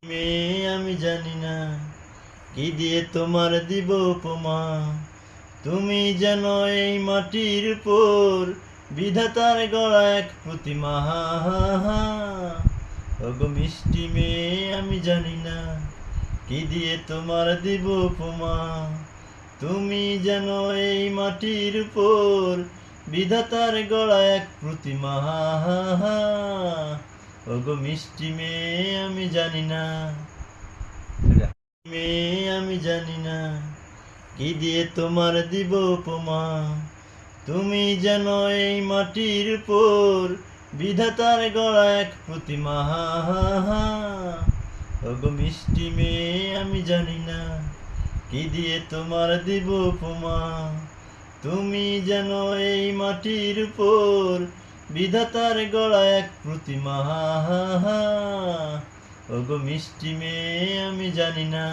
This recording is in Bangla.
মেয়ে আমি জানি না কি দিয়ে তোমার দিব উপমা। তুমি যেন এই মাটির উপর বিধাতার গড়া এক প্রতিমা। ওগো মিষ্টি মেয়ে আমি জানি না কি দিয়ে তোমার দিব উপমা। তুমি যেন এই মাটির উপর বিধাতার গড়া এক প্রতিমা। ওগো মিষ্টি মেয়ে আমি জানি না, মেয়ে আমি জানি না কি দিয়ে তোমার দিব উপমা। তুমি যেন এই মাটির উপর বিধাতার গড়া এক প্রতিমা। ওগো মিষ্টি মেয়ে আমি জানি না কি দিয়ে তোমার দিব উপমা। তুমি যেন এই মাটির উপর বিধাতার গড়া এক প্রতিমা। ওগো মিষ্টি মেয়ে আমি জানি না।